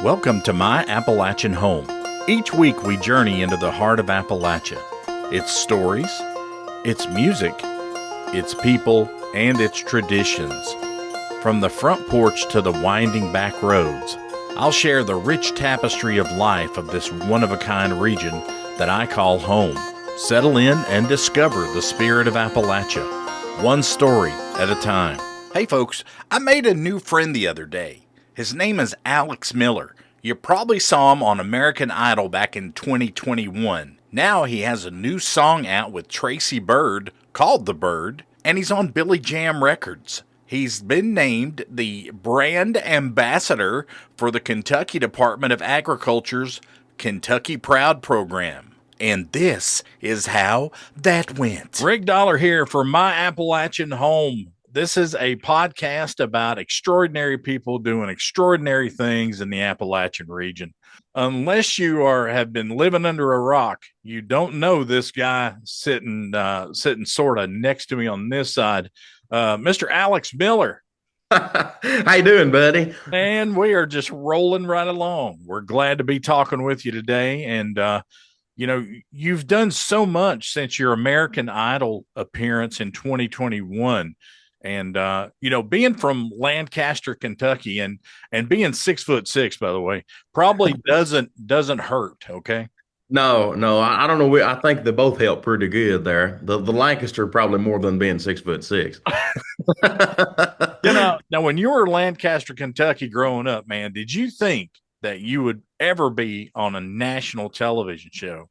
Welcome to My Appalachian Home. Each week we journey into the heart of Appalachia. Its stories, its music, its people, and its traditions. From the front porch to the winding back roads, I'll share the rich tapestry of life of this one-of-a-kind region that I call home. Settle in and discover the spirit of Appalachia, one story at a time. Hey folks, I made a new friend the other day. His name is Alex Miller. You probably saw him on American Idol back in 2021. Now he has a new song out with Tracy Byrd called The Byrd, and he's on Billy Jam Records. He's been named the brand ambassador for the Kentucky Department of Agriculture's Kentucky Proud program. And this is how that went. Rick Dollar here for My Appalachian Home. This is a podcast about extraordinary people doing extraordinary things in the Appalachian region. Unless you have been living under a rock, you don't know this guy sitting sort of next to me on this side, Mr. Alex Miller. How you doing, buddy? And we are just rolling right along. We're glad to be talking with you today. And, you've done so much since your American Idol appearance in 2021. And, being from Lancaster, Kentucky and being 6'6", by the way, probably doesn't hurt. Okay. No, I don't know. I think they both help pretty good there. The Lancaster probably more than being 6'6". Now when you were Lancaster, Kentucky growing up, man, did you think that you would ever be on a national television show?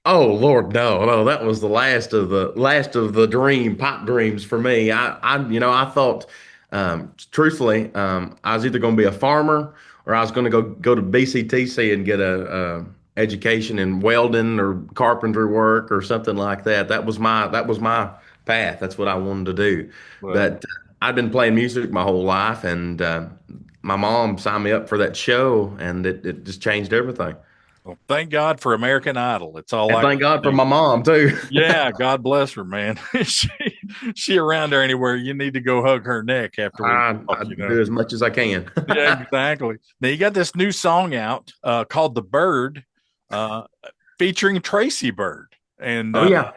Oh Lord, no. That was the last of the pipe dreams for me. I thought, truthfully, I was either going to be a farmer or I was going to go to BCTC and get a education in welding or carpentry work or something like that. That was my path. That's what I wanted to do. Well, But I'd been playing music my whole life, and my mom signed me up for that show, and it just changed everything. well, thank God for American Idol. It's all. And thank God for my mom too. Yeah, God bless her, man. she around there anywhere. You need to go hug her neck after we I do as much as I can. Yeah, exactly. Now you got this new song out called "The Byrd," featuring Tracy Byrd, and Oh yeah.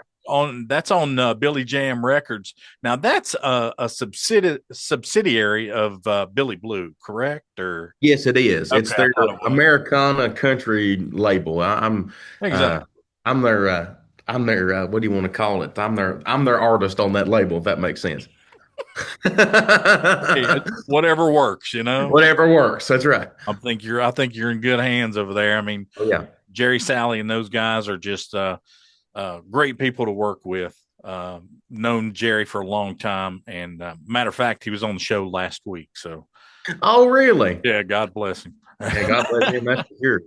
that's on Billy Jam Records. Now that's a subsidiary of Billy Blue, correct? Or Yes, it is. okay, It's their Americana country label. exactly. I'm their what do you want to call it? I'm their artist on that label, if that makes sense. Whatever works, Whatever works. That's right. I think you're in good hands over there. I mean, Oh yeah. Jerry, Sally, and those guys are just great people to work with. Known Jerry for a long time, and matter of fact, he was on the show last week. So, Oh really? yeah, God bless him. Yeah, God bless him. That's for sure.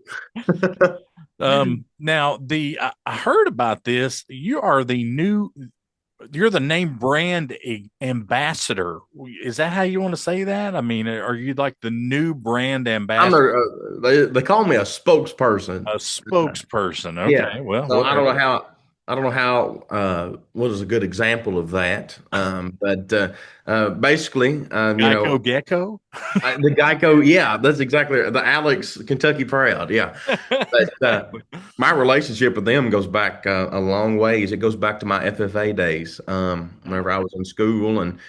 Now I heard about this. You're the name brand ambassador. Is that how you want to say that? I mean, are you like the new brand I'm ambassador? they call me a spokesperson. A spokesperson. Okay. Yeah. Well, So I don't know how what is a good example of that. But basically, Geico Gecko. the Geico, yeah, that's exactly the Alex Kentucky Proud, yeah. But my relationship with them goes back a long ways. It goes back to my FFA days, whenever I was in school, and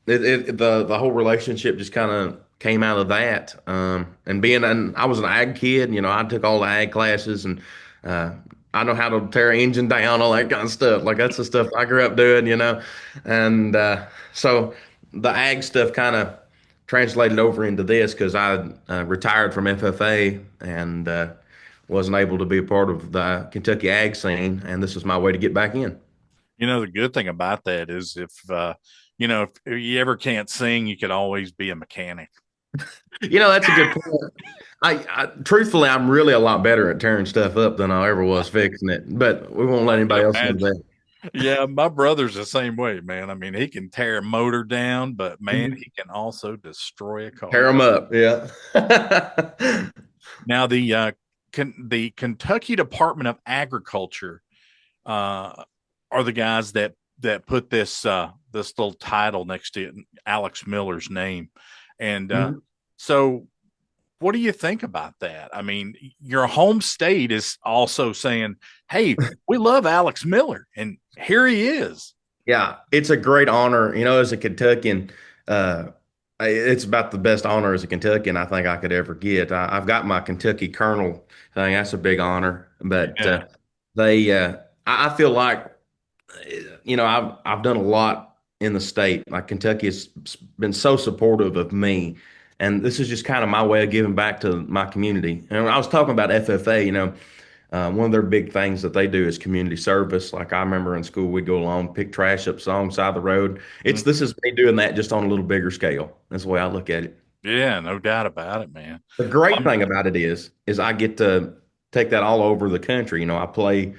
the whole relationship just kind of came out of that. And I was an ag kid, I took all the ag classes, and I know how to tear an engine down, all that kind of stuff. Like that's the stuff I grew up doing, and so the ag stuff kind of translated over into this because I retired from FFA and wasn't able to be a part of the Kentucky ag scene, and this is my way to get back in. The good thing about that is if you ever can't sing, you could always be a mechanic. That's a good point. Truthfully, I'm really a lot better at tearing stuff up than I ever was fixing it, but we won't let anybody else know that. Yeah, my brother's the same way, man. I mean, he can tear a motor down, but man, Mhm. he can also destroy a car. Tear them up, yeah. Now, the Kentucky Department of Agriculture are the guys that put this little title next to Alex Miller's name, and so what do you think about that? I mean, your home state is also saying, "Hey, we love Alex Miller, and here he is." Yeah, it's a great honor. As a Kentuckian, uh, it's about the best honor as a Kentuckian I think I could ever get. I've got my Kentucky Colonel thing. That's a big honor. But Yeah, they, I feel like, I've done a lot in the state. Like Kentucky has been so supportive of me, and this is just kind of my way of giving back to my community. And I was talking about FFA, one of their big things that they do is community service. Like I remember in school, we'd go along, pick trash up alongside the road. mm, This is me doing that just on a little bigger scale. That's the way I look at it. yeah, no doubt about it, man. The great Um, thing about it is I get to take that all over the country. I play,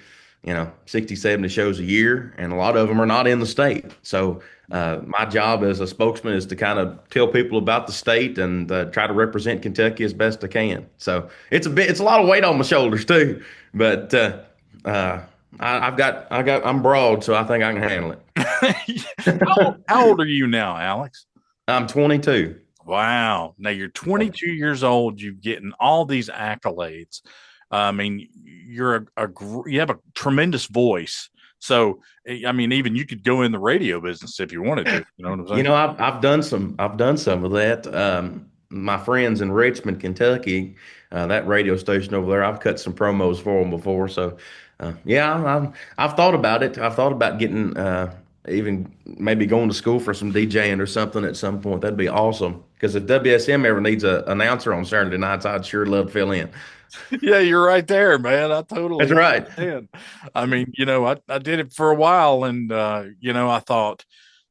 60, 70 shows a year, and a lot of them are not in the state. So my job as a spokesman is to kind of tell people about the state and try to represent Kentucky as best I can. So it's a lot of weight on my shoulders too. But I'm broad, so I think I can handle it. how old are you now, Alex? I'm 22. Wow. Now you're 22 years old. You're getting all these accolades. I mean, you have a tremendous voice. So, I mean, even you could go in the radio business if you wanted to. You know what I'm saying? I've done some of that. My friends in Richmond, Kentucky, that radio station over there, I've cut some promos for them before. So, yeah, I've thought about it. I've thought about getting even maybe going to school for some DJing or something at some point. That'd be awesome. Because if WSM ever needs an announcer on Saturday nights, I'd sure love to fill in. Yeah, you're right there, man. I That's totally right. understand. I mean, I did it for a while and I thought,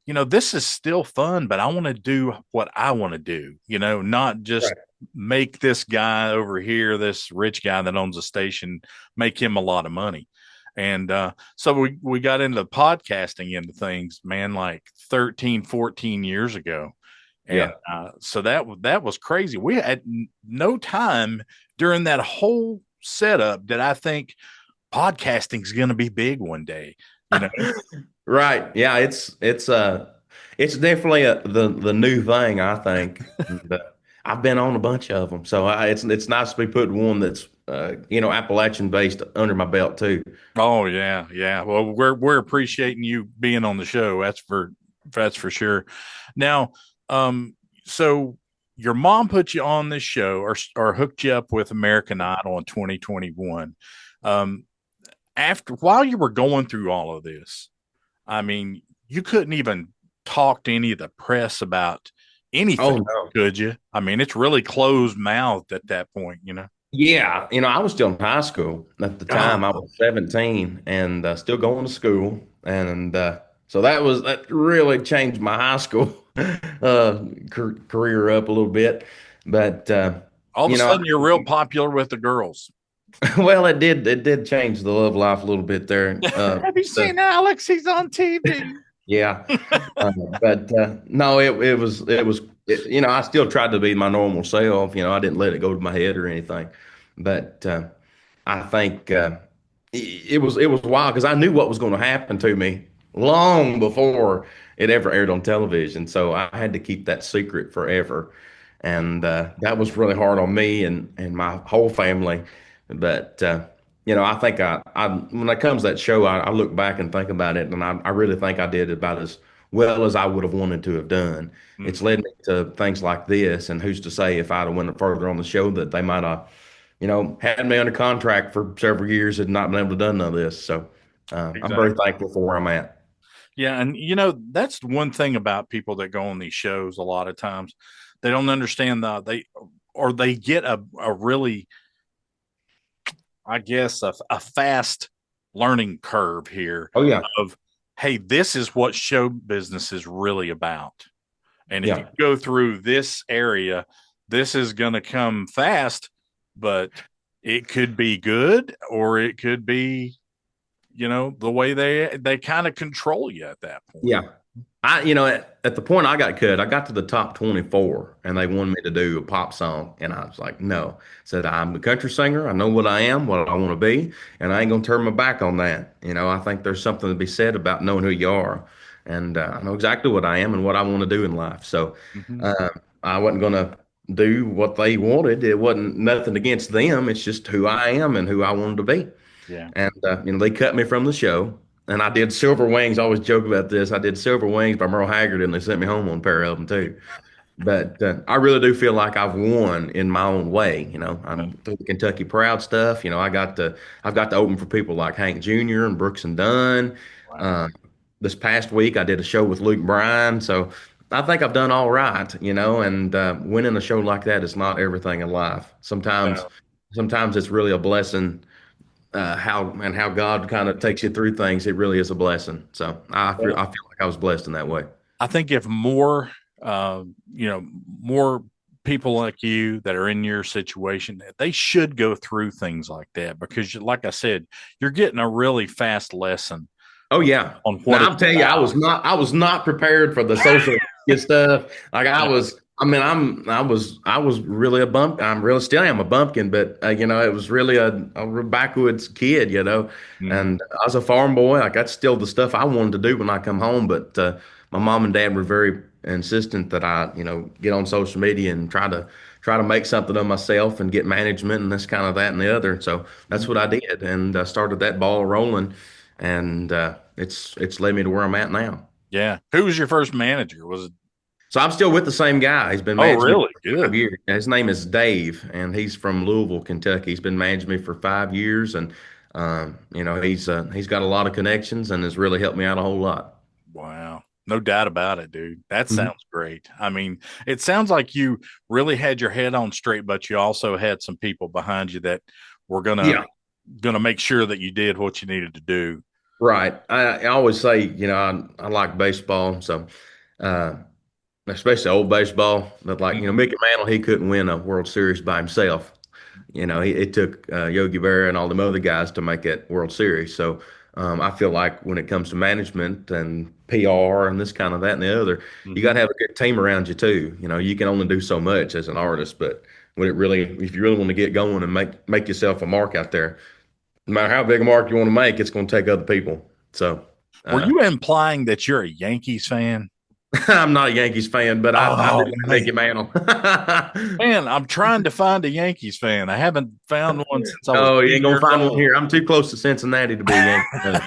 this is still fun, but I want to do what I want to do, not just Right. make this guy over here, this rich guy that owns a station, make him a lot of money. And so we got into the podcasting into things, man, like 13, 14 years ago. And Yeah. so that was crazy. We had no time during that whole setup that I think podcasting is going to be big one day. You know, Right. Yeah, it's definitely the new thing, I think. And, I've been on a bunch of them, so it's nice to be putting one that's Appalachian based under my belt too. oh yeah, yeah. Well, we're appreciating you being on the show. That's for sure. Now, so your mom put you on this show or hooked you up with American Idol in 2021. Um, after while you were going through all of this, I mean, you couldn't even talk to any of the press about anything, Oh no. could you? I mean, it's really closed mouthed at that point. Yeah, I was still in high school at the time. I Oh, was 17 and still going to school, and so that really changed my high school career up a little bit. But all of a you know, sudden, you're real popular with the girls. well, it did change the love life a little bit there. Have you The, seen Alex? He's on TV. yeah, but no, I still tried to be my normal self. I didn't let it go to my head or anything. But I think it was wild because I knew what was going to happen to me long before it ever aired on television. So I had to keep that secret forever, and that was really hard on me and my whole family. But I think I when it comes to that show, I look back and think about it, and I really think I did about as well as I would have wanted to have done. It's Mhm. led me to things like this, and who's to say if I'd have went further on the show that they might have had me under contract for several years and not been able to done none of this. So I'm very Exactly. thankful for where I'm at. Yeah, and that's one thing about people that go on these shows. A lot of times, they don't understand they get a really, I guess, a fast learning curve here Oh yeah, of, hey, this is what show business is really about. And if you yeah, go through this area, this is going to come fast, but it could be good or it could be, the way they kind of control you at that point. yeah. At the point I got cut, I got to the top 24 and they wanted me to do a pop song. And I was like, no. I said, I'm a country singer. I know what I am, what I want to be, and I ain't going to turn my back on that. I think there's something to be said about knowing who you are. And I know exactly what I am and what I want to do in life. So Mhm. uh, I wasn't going to do what they wanted. It wasn't nothing against them. It's just who I am and who I wanted to be. Yeah. And they cut me from the show. And I did Silver Wings. I always joke about this. I did Silver Wings by Merle Haggard, and they sent me home on a pair of them too. But I really do feel like I've won in my own way. Yeah. I'm through the Kentucky Proud stuff. I've got to open for people like Hank Jr. and Brooks and Dunn. Wow. Uh, this past week, I did a show with Luke Bryan. So I think I've done all right. And winning a show like that is not everything in life. Sometimes it's really a blessing. How God kind of takes you through things. It really is a blessing. So I feel like I was blessed in that way. I think if more, more people like you that are in your situation, they should go through things like that because, like I said, you're getting a really fast lesson Oh yeah. on what Now it's I'll tell you, about. I was not prepared for the social media stuff. Like I Yeah. was, I mean, I was really a bump. I'm really still am a bumpkin, but it was really a real backwoods kid, Mhm. and I was a farm boy. Like that's still the stuff I wanted to do when I come home. But my mom and dad were very insistent that I, get on social media and try to make something of myself and get management and this kind of that and the other. So that's what I did, and started that ball rolling, and it's led me to where I'm at now. Yeah. Who was your first manager? Was it? So I'm still with the same guy. He's been Oh, managing me really? for five Good. years. His name is Dave, and he's from Louisville, Kentucky. He's been managing me for 5 years, and he's got a lot of connections and has really helped me out a whole lot. Wow. No doubt about it, dude. That Mhm. sounds great. I mean, it sounds like you really had your head on straight, but you also had some people behind you that were Yeah, gonna make sure that you did what you needed to do. right. I always say, I like baseball, so uh, especially old baseball. But like, Mhm. Mickey Mantle, he couldn't win a World Series by himself. It took Yogi Berra and all them other guys to make that World Series. So I feel like when it comes to management and PR and this kind of that and the other, you got Mhm. to have a good team around you too. You can only do so much as an artist, but if you really want to get going and make yourself a mark out there, no matter how big a mark you want to make, it's going to take other people. So Were uh, you implying that you're a Yankees fan? I'm not a Yankees fan, but I do Oh like man, Mickey Mantle. man, I'm trying to find a Yankees fan. I haven't found one since I was Oh, you ain't gonna 8 years find one old. here. I'm too close to Cincinnati to be a Yankee fan.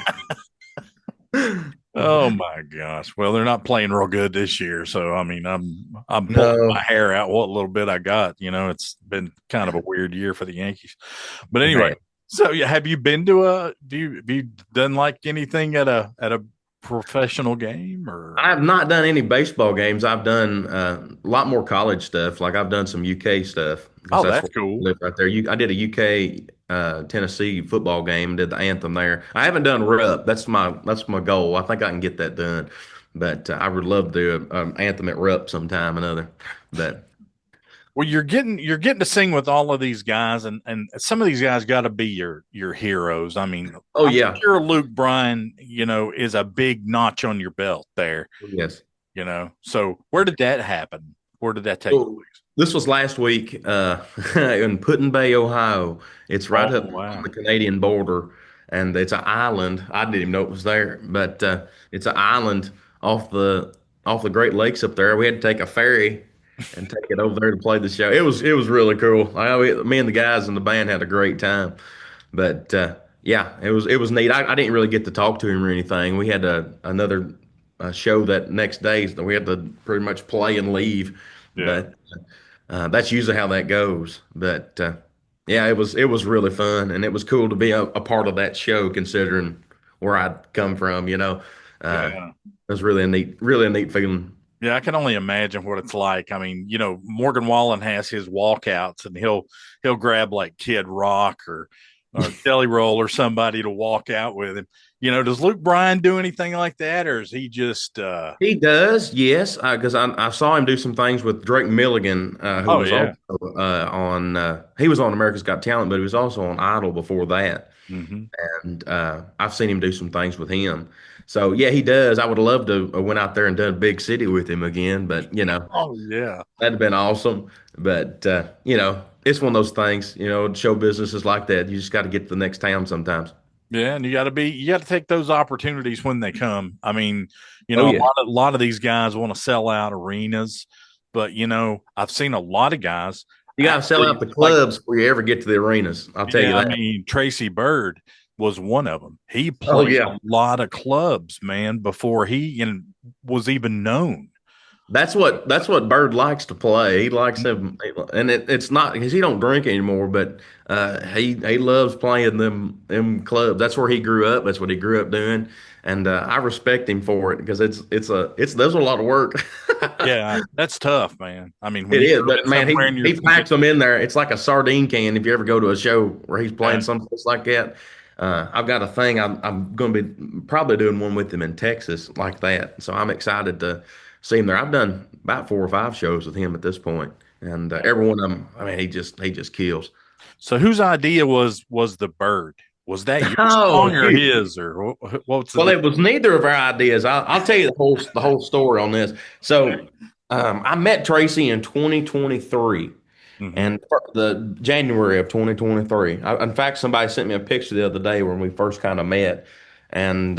Oh my gosh. Well, they're not playing real good this year, so I mean, I'm pulling my No. hair out what little bit I got. It's been kind of a weird year for the Yankees. But anyway, Man, so yeah, have you been to a have you done like anything at a professional game or? I have not done any baseball games. I've done a lot more college stuff. Like I've done some UK stuff because Oh, that's that's where I cool. live right there. I did a UK Tennessee football game, did the anthem there. I haven't done rep. That's my goal. I think I can get that done. But I would love to do anthem at rep sometime another. But Well, you're getting to sing with all of these guys, and some of these guys got to be your heroes. I mean, oh I'm yeah, sure Luke Bryan, is a big notch on your belt there. yes. So where did that happen? Where did that take So place? this was last week in Puttin Bay, Ohio. It's right Oh up on wow. the Canadian border, and it's an island. I didn't even know it was there, but it's an island off the Great Lakes up there. We had to take a ferry and take it over there to play the show. It was really cool. Me and the guys in the band had a great time. But yeah, it was neat. I didn't really get to talk to him or anything. We had another show that next day, so we had to pretty much play and leave. Yeah. But that's usually how that goes. But yeah, it was really fun, and it was cool to be a part of that show, considering where I'd come from. Yeah. It was really a neat feeling. Yeah, I can only imagine what it's like. I mean, Morgan Wallen has his walkouts, and he'll grab like Kid Rock or Jelly Roll or somebody to walk out with him. Does Luke Bryan do anything like that, or is he just? He does, yes, because I saw him do some things with Drake Milligan, who Oh was also yeah. he was on America's Got Talent, but he was also on Idol before that. Hmm. And I've seen him do some things with him. So yeah, he does. I would love to went out there and done Big City with him again, but Oh yeah. that'd have been awesome. But it's one of those things. Show business is like that. You just got to get to the next town sometimes. Yeah, and you got to take those opportunities when they come. I mean, Oh a yeah, lot of these guys want to sell out arenas, but I've seen a lot of guys You got to sell actually out the like, clubs before you ever get to the arenas. I'll tell you yeah, I that. mean, Tracy Byrd was one of them. He Oh played yeah. a lot of clubs, man, before he was even known. That's what Byrd likes to play. He likes him, and it's not because he don't drink anymore, but he loves playing them clubs. That's where he grew up. That's what he grew up doing, and I respect him for it because it's there's a lot of work. Yeah, that's tough, man. I mean, when It you is, go but get man, somewhere and you're he packs them in there. It's like a sardine can. If you ever go to a show where he's yeah. playing someplace like that, I've got a thing. I'm going to be probably doing one with him in Texas like that. So I'm excited to see him there. I've done about 4 or 5 shows with him at this point, and every one of them. I mean, he just kills. So whose idea was the Bird? Was that your Oh, song or his, or what's the well, deal? it was neither of our ideas. I'll tell you the whole story on this. So, I met Tracy in 2023. Mm-hmm. And for the January of 2023, in fact, somebody sent me a picture the other day when we first kind of met, and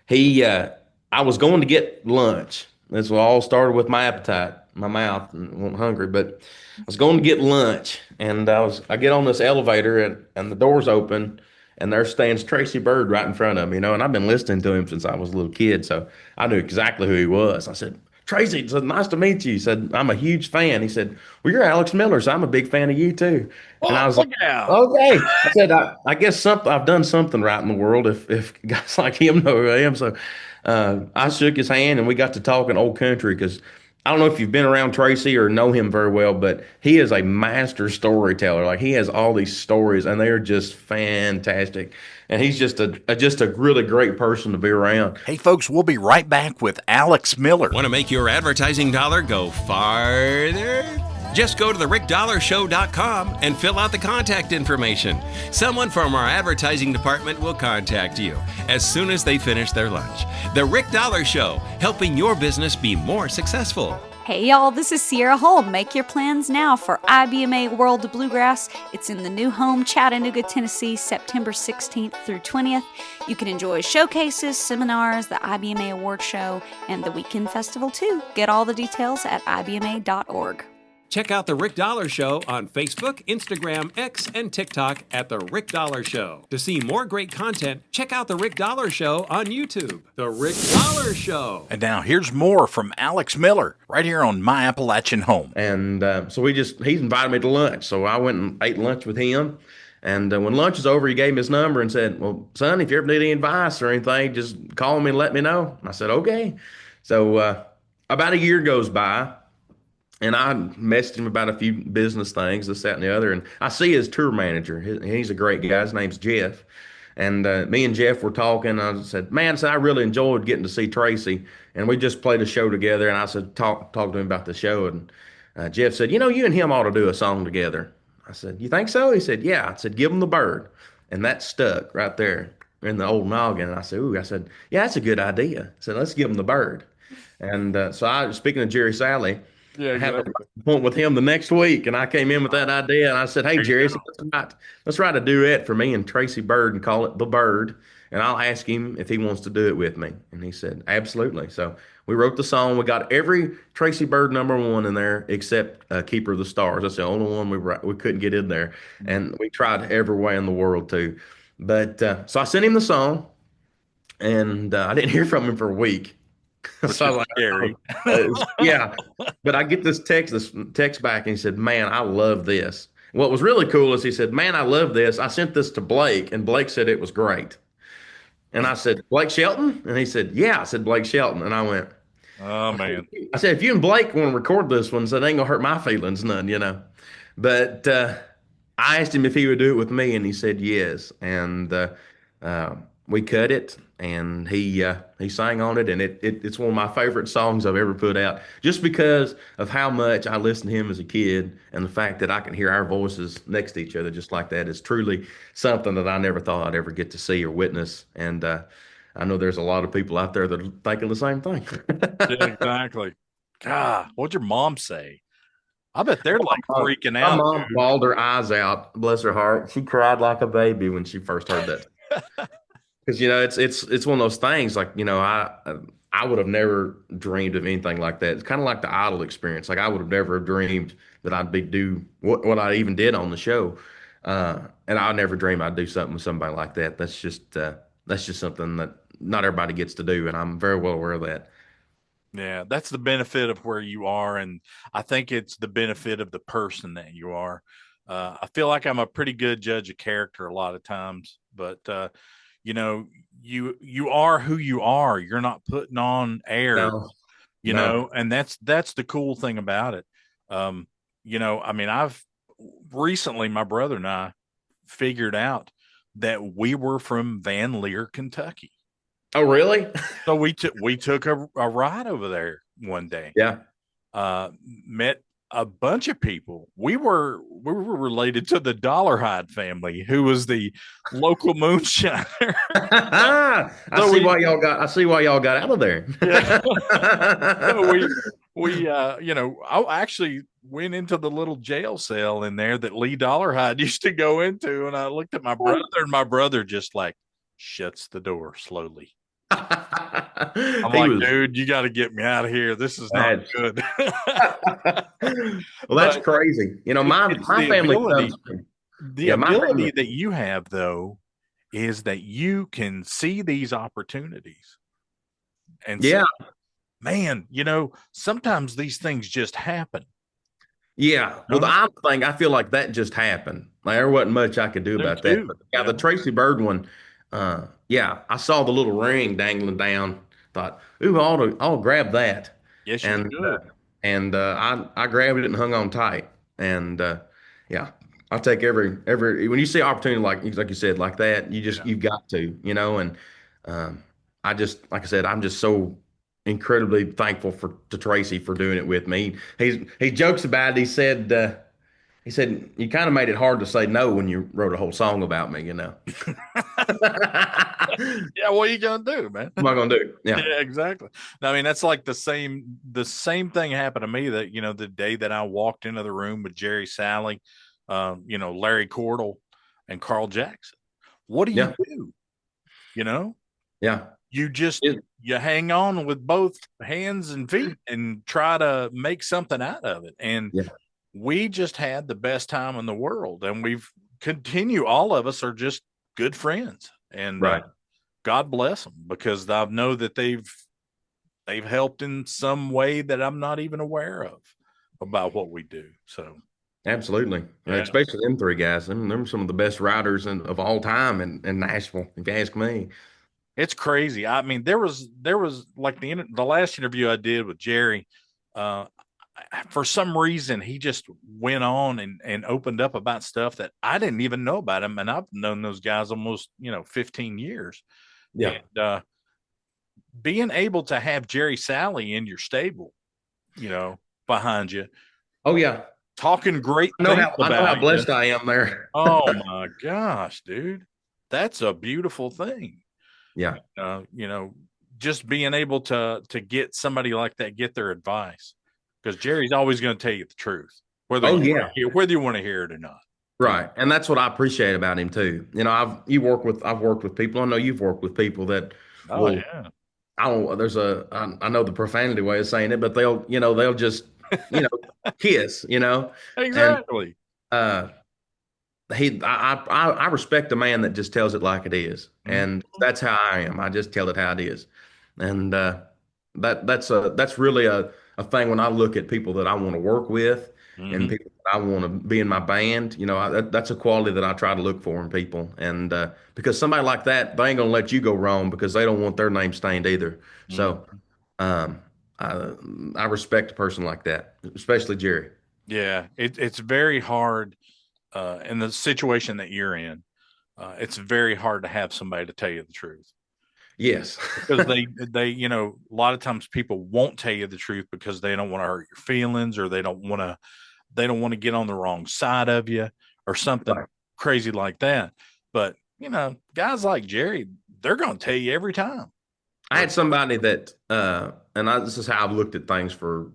he, I was going to get lunch. This all started with my appetite, my mouth, and I'm hungry. But I was going to get lunch, and I get on this elevator, and the doors open, and there stands Tracy Byrd right in front of me, and I've been listening to him since I was a little kid, so I knew exactly who he was. I said, Tracy, he said, nice to meet you. He said, I'm a huge fan. He said, well, you're Alex Miller, so I'm a big fan of you too. And I Oh, was like, look out. okay. I said, I guess I've done something right in the world if guys like him know who I am. So I shook his hand and we got to talking old country because I don't know if you've been around Tracy or know him very well, but he is a master storyteller. Like he has all these stories and they are just fantastic. And he's just a really great person to be around. Hey, folks, we'll be right back with Alex Miller. Want to make your advertising dollar go farther? Just go to therickdollarshow.com and fill out the contact information. Someone from our advertising department will contact you as soon as they finish their lunch. The Rick Dollar Show, helping your business be more successful. Hey y'all, this is Sierra Holm. Make your plans now for IBMA World of Bluegrass. It's in the new home, Chattanooga, Tennessee, September 16th through 20th. You can enjoy showcases, seminars, the IBMA Award Show, and the Weekend Festival too. Get all the details at ibma.org. Check out The Rick Dollar Show on Facebook, Instagram, X, and TikTok at The Rick Dollar Show. To see more great content, check out The Rick Dollar Show on YouTube. The Rick Dollar Show. And now here's more from Alex Miller right here on My Appalachian Home. And so he's invited me to lunch. So I went and ate lunch with him. And when lunch was over, he gave me his number and said, well, son, if you ever need any advice or anything, just call me and let me know. I said, okay. So about a year goes by. And I messaged him about a few business things, this, that, and the other. And I see his tour manager. He's a great guy. His name's Jeff. And me and Jeff were talking. I said, man, I really enjoyed getting to see Tracy. And we just played a show together. And I said, talk to him about the show. And Jeff said, you and him ought to do a song together. I said, you think so? He said, yeah. I said, give him the Bird. And that stuck right there in the old noggin. And I said, yeah, that's a good idea. I said, let's give him the Bird. And so speaking of Jerry Salley, Yeah, I had an appointment with him the next week, and I came in with that idea, and I said, "Hey, Jerry, let's write a duet for me and Tracy Byrd and call it The Bird, and I'll ask him if he wants to do it with me." And he said, "Absolutely." So we wrote the song. We got every Tracy Byrd #1 in there except "Keeper of the Stars." That's the only one we couldn't get in there, and we tried every way in the world to. But so I sent him the song, and I didn't hear from him for a week. So I was like, scary. yeah. But I get this text back, and he said, "Man, I love this." What was really cool is he said, "Man, I love this. I sent this to Blake, and Blake said it was great." And I said, "Blake Shelton?" And he said, "Yeah." I said, "Blake Shelton." And I went, Oh, man. I said, "If you and Blake want to record this one, so it ain't gonna hurt my feelings none. But I asked him if he would do it with me, and he said yes. And we cut it, and he sang on it, and it's one of my favorite songs I've ever put out, just because of how much I listened to him as a kid, and the fact that I can hear our voices next to each other just like that is truly something that I never thought I'd ever get to see or witness. And I know there's a lot of people out there that are thinking the same thing. Yeah, exactly. God, what'd your mom say? I bet they're like freaking My out. mom bawled her eyes out, bless her heart. She cried like a baby when she first heard that. Because it's one of those things like I would have never dreamed of anything like that. It's kind of like the Idol experience. Like I would have never dreamed that I'd be do what I even did on the show, and I never dreamed I'd do something with somebody like that. That's just something that not everybody gets to do, and I'm very well aware of that. Yeah, that's the benefit of where you are, and I think it's the benefit of the person that you are. I feel like I'm a pretty good judge of character a lot of times, but you know, you are who you are. You're not putting on airs, No, you no. know, and that's the cool thing about it. Um, I mean, I've recently my brother and I figured out that we were from Van Lear, Kentucky. Oh, really? So we took a ride over there one day. Yeah. Met a bunch of people. We were related to the Dollarhide family, who was the local moonshiner. I So see why y'all got out of there. yeah. So I actually went into the little jail cell in there that Lee Dollarhide used to go into, and I looked at my brother, and my brother just like shuts the door slowly. I'm He like, was dude, you got to get me out of here. This is not bad. good. Well, that's But crazy. My it's my the family ability. comes from The yeah, my ability family. that you have, though, is that you can see these opportunities and say, Yeah, man, sometimes these things just happen. yeah. Well, the No, I'm thing, I feel like that just happened. Like there wasn't much I could do do about that. too. But yeah, the Yeah. Tracy Byrd one, yeah, I saw the little ring dangling down. Thought, ooh, I'll grab that. Yes, you And should. I grabbed it and hung on tight. And yeah, I take every when you see opportunity like you said like that, Yeah. you've got to, and I just like I said, I'm just so incredibly thankful to Tracy for doing it with me. He jokes about it. He said you kind of made it hard to say no when you wrote a whole song about me. Yeah. What are you gonna do, man? What am I gonna do? Yeah, Yeah, exactly. I mean, that's like the same thing happened to me that, the day that I walked into the room with Jerry Salley, Larry Cordell and Carl Jackson. What do you yeah, do? You know, yeah. you just It- you hang on with both hands and feet and try to make something out of it. And yeah, we just had the best time in the world, and we've continue. All of us are just good friends, and right. God bless them, because I know that they've helped in some way that I'm not even aware of about what we do. So Absolutely. yeah, Especially them three guys. Them some of the best writers of all time in Nashville, if you ask me. it's crazy. I mean, there was like the last interview I did with Jerry. Uh, for some reason, he just went on and opened up about stuff that I didn't even know about him, and I've known those guys almost 15 years, Yeah. and being able to have Jerry Salley in your stable, behind you, Oh yeah. talking great I know things how about you. blessed I am there. Oh my gosh, dude. That's a beautiful thing. Yeah. Uh, you know, just being able to get somebody like that, get their advice. Because Jerry's always going to tell you the truth, whether Oh you yeah. whether you want to hear it or not. Right. And that's what I appreciate about him too. I've worked with people. I know you've worked with people that Oh will yeah. I know the profanity way of saying it, but they'll just, you know, kiss, and Exactly. uh I respect a man that just tells it like it is, Mhm. and that's how I am. I just tell it how it is, and that's really a thing when I look at people that I want to work with and Mhm. people that I want to be in my band. That's a quality that I try to look for in people, and because somebody like that, they ain't gonna let you go wrong because they don't want their name stained either. So Mhm. um, I I respect a person like that, especially Jerry. Yeah, it's very hard in the situation that you're in. It's very hard to have somebody to tell you the truth, Yes. because a lot of times people won't tell you the truth because they don't want to hurt your feelings, or they don't want to get on the wrong side of you, or something Right. crazy like that. But guys like Jerry, they're going to tell you every time. I had somebody that, this is how I've looked at things for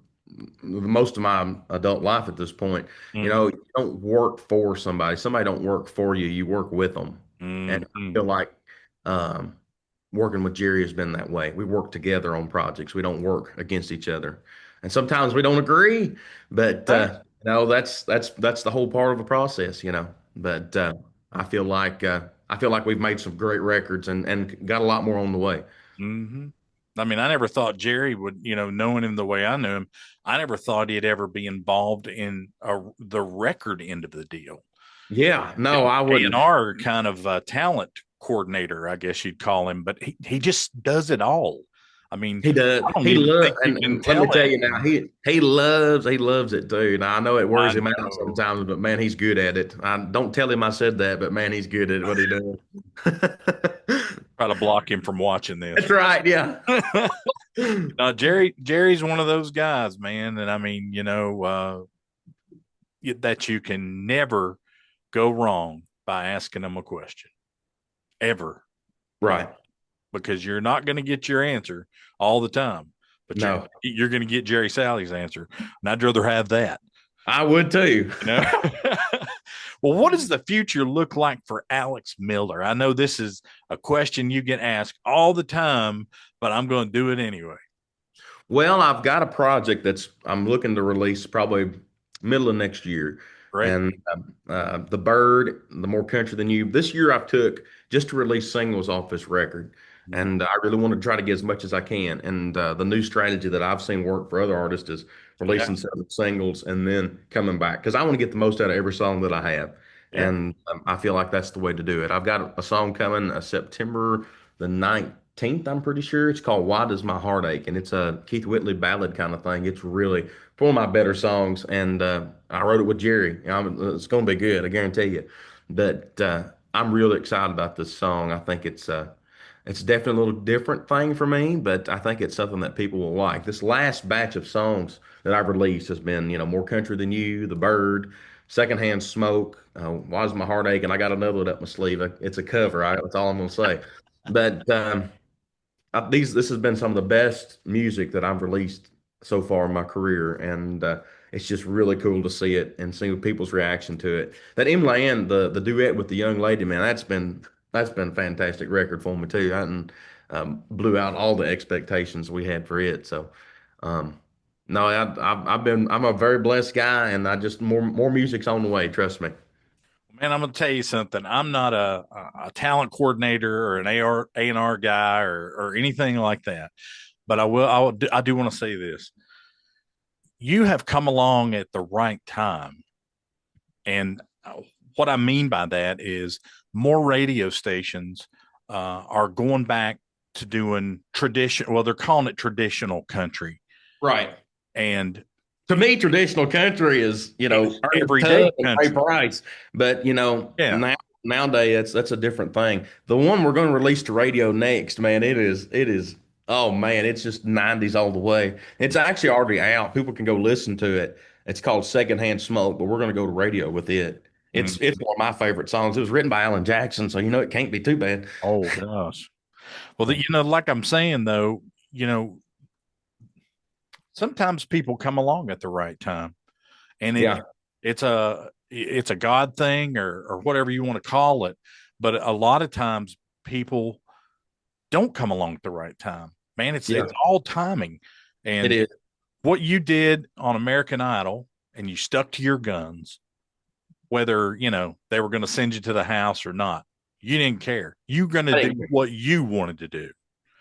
most of my adult life at this point. Mhm. You don't work for somebody. Somebody don't work for you. You work with them. And I Mhm. feel like, um, working with Jerry has been that way. We work together on projects. We don't work against each other, and sometimes we don't agree. But that's the whole part of the process, you know. But I feel like we've made some great records and got a lot more on the way. Hmm. I mean, I never thought Jerry would, knowing him the way I knew him, I never thought he'd ever be involved in the record end of the deal. Yeah, no, I wouldn't. A&R kind of talent coordinator, I guess you'd call him, but he just does it all. I mean, He does. I don't He even loves, think you can and let me tell tell it. you now, he loves it too. Now I know it wears I him out know. sometimes, but man, he's good at it. I don't tell him I said that, but man, he's good at what he does. Try to block him from watching this. That's right. Yeah. Jerry's one of those guys, man. And I mean, that you can never go wrong by asking him a question ever, Right. because you're not going to get your answer all the time, but No, you're going to get Jerry Sally's answer. And I'd rather have that. I would too. Well, what does the future look like for Alex Miller? I know this is a question you get asked all the time, but I'm going to do it anyway. Well, I've got a project I'm looking to release probably middle of next year. Right. And the Byrd, the More Country Than You. This year I've took just to release singles off this record. And I really want to try to get as much as I can. And the new strategy that I've seen work for other artists is releasing several singles and then coming back, because I want to get the most out of every song that I have. Yeah. And I feel like that's the way to do it. I've got a song coming September the 19th, I'm pretty sure. It's called Why Does My Heart Ache? And it's a Keith Whitley ballad kind of thing. It's really one of my better songs. And I wrote it with Jerry. It's going to be good, I guarantee you. But I'm really excited about this song. I think it's definitely a little different thing for me, but I think it's something that people will like. This last batch of songs that I've released has been, More Country Than You, The Byrd, Secondhand Smoke, Why Does My Heart Ache? And I got another one up my sleeve. It's a cover. That's all I'm going to say. But this has been some of the best music that I've released so far in my career, and it's just really cool to see it and see people's reaction to it. That Emily and the duet with the young lady, man, that's been a fantastic record for me too. And blew out all the expectations we had for it. So, no, I'm a very blessed guy, and I just more music's on the way. Trust me. Man, I'm going to tell you something. I'm not a talent coordinator or an A&R guy or anything like that. But I do want to say this. You have come along at the right time. And what I mean by that is more radio stations are going back to doing tradition. Well, they're calling it traditional country. Right. And to me, traditional country is, everyday country. Brice. But, nowadays that's a different thing. The one we're going to release to radio next, man, it is, oh man, it's just 90s all the way. It's actually already out. People can go listen to it. It's called Secondhand Smoke, but we're going to go to radio with it. It's one of my favorite songs. It was written by Alan Jackson, so it can't be too bad. Oh gosh. Well, like I'm saying though, sometimes people come along at the right time, and it's a God thing or whatever you want to call it. But a lot of times people don't come along at the right time, man. It's all timing. And it is. What you did on American Idol, and you stuck to your guns, whether, they were going to send you to the house or not, you didn't care. You're going to do what you wanted to do.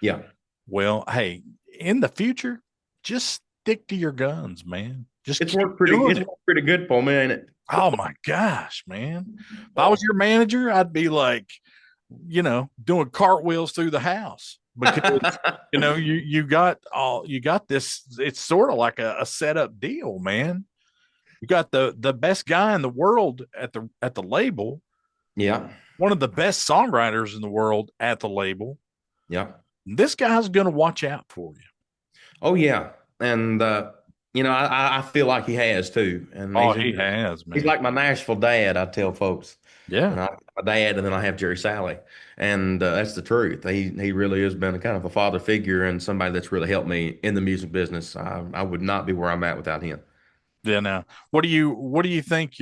Yeah. Well, hey, in the future, just stick to your guns, man. It's worked pretty good for me, ain't it? Oh my gosh, man. If I was your manager, I'd be like, doing cartwheels through the house, because you got this. It's sort of like a setup deal, man. You got the best guy in the world at the label. Yeah. One of the best songwriters in the world at the label. Yeah. This guy's going to watch out for you. Oh yeah. And I feel like he has too. And he has, man. He's like my Nashville dad, I tell folks. Yeah. My dad, and then I have Jerry Sally. And that's the truth. He really has been a kind of a father figure and somebody that's really helped me in the music business. I would not be where I'm at without him. Yeah. Now, what do you think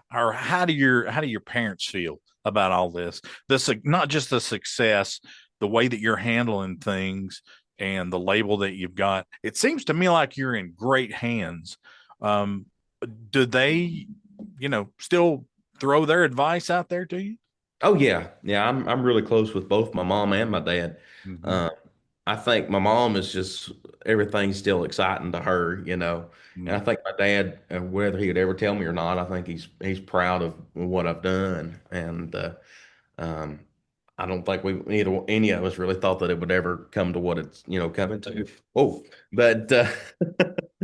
how do your parents feel about all this? This, not just the success, the way that you're handling things and the label that you've got, it seems to me like you're in great hands. Do they, still throw their advice out there to you? Oh yeah, yeah. I'm really close with both my mom and my dad. Mm-hmm. I think my mom is just everything's still exciting to her, And I think my dad, whether he would ever tell me or not, I think he's proud of what I've done, and I don't think any of us really thought that it would ever come to what it's coming to. Oh, but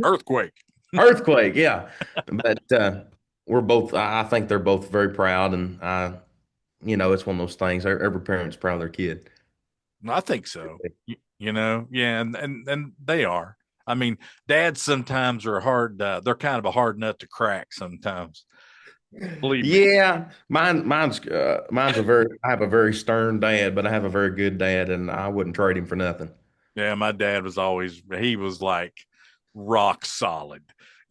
Earthquake. earthquake, yeah. But we're both. I think they're both very proud, and it's one of those things. Every parent's proud of their kid. I think so. Yeah, and they are. I mean, dads sometimes are hard. They're kind of a hard nut to crack sometimes. Believe me. Yeah, mine's a very. I have a very stern dad, but I have a very good dad, and I wouldn't trade him for nothing. Yeah, my dad he was like rock solid.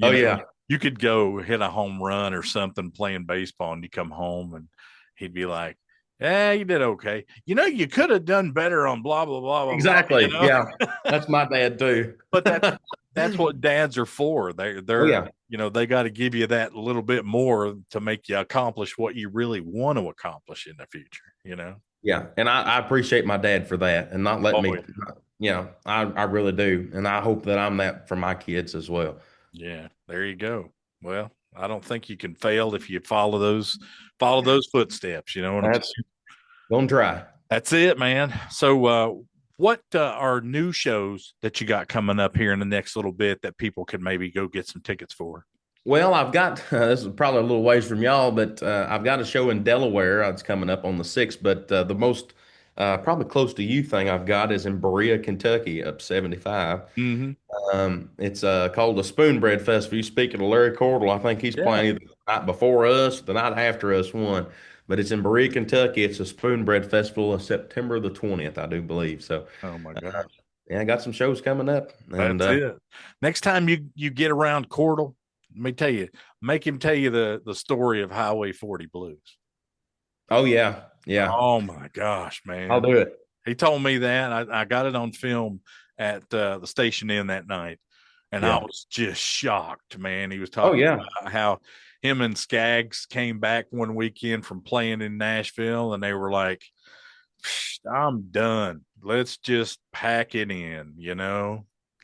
Oh yeah, You could go hit a home run or something playing baseball, and you come home and he'd be like, "Yeah, you did okay. You could have done better on blah blah blah blah." exactly. Blah, Yeah, that's my dad too. But that's what dads are for. They're yeah. They got to give you that little bit more to make you accomplish what you really want to accomplish in the future. Yeah, and I appreciate my dad for that, and not letting me. Yeah. I really do, and I hope that I'm that for my kids as well. Yeah, there you go. Well, I don't think you can fail if you follow those footsteps. You know what I'm saying? Gonna try. That's it, man. So, what are new shows that you got coming up here in the next little bit that people can maybe go get some tickets for? Well, I've got this is probably a little ways from y'all, but I've got a show in Delaware. It's coming up on the 6th, but the most probably close to you thing I've got is in Berea, Kentucky, up 75. Mm-hmm. It's called the Spoonbread Festival. You speaking of Larry Cordell, I think he's playing either the night before us, the night after us one. But it's in Berea, Kentucky. It's a Spoonbread Festival of September the 20th, I do believe. So, Oh my gosh. yeah, I got some shows coming up. And That's it. Next time you get around Cordell, let me tell you, make him tell you the story of Highway 40 Blues. oh yeah, yeah, Oh my gosh, man. I'll do it. He told me that. I got it on film at the Station Inn that night, and I Yeah. was just shocked, man. He was Oh talking yeah, about how him and Skaggs came back one weekend from playing in Nashville, and they were like, I'm done. Let's just pack it in,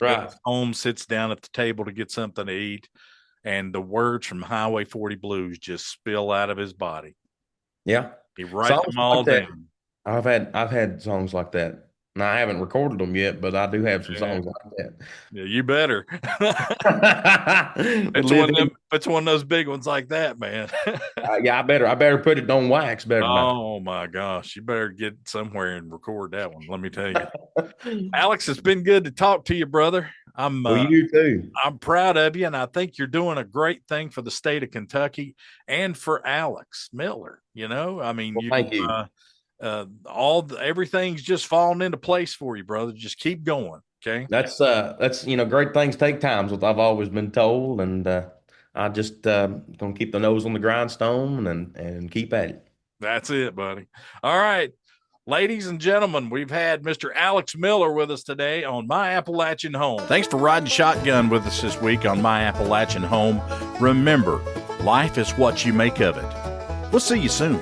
right. Goes home, sits down at the table to get something to eat, and the words from Highway 40 Blues just spill out of his body. Yeah, He writes songs them all like that. down. I've had songs like that. Now I haven't recorded them yet, but I do have some songs like that. Yeah, you better. It's one of those big ones like that, man. Yeah, I better put it on wax. Better not. Oh my gosh, you better get somewhere and record that one. Let me tell you, Alex, it's been good to talk to you, brother. Well, you too. I'm proud of you, and I think you're doing a great thing for the state of Kentucky and for Alex Miller. I mean, Well, thank you. Everything's just falling into place for you, brother. Just keep going. Okay. That's great things take time. What I've always been told, and I just gonna keep the nose on the grindstone and keep at it. That's it, buddy. All right. Ladies and gentlemen, we've had Mr. Alex Miller with us today on My Appalachian Home. Thanks for riding shotgun with us this week on My Appalachian Home. Remember, life is what you make of it. We'll see you soon.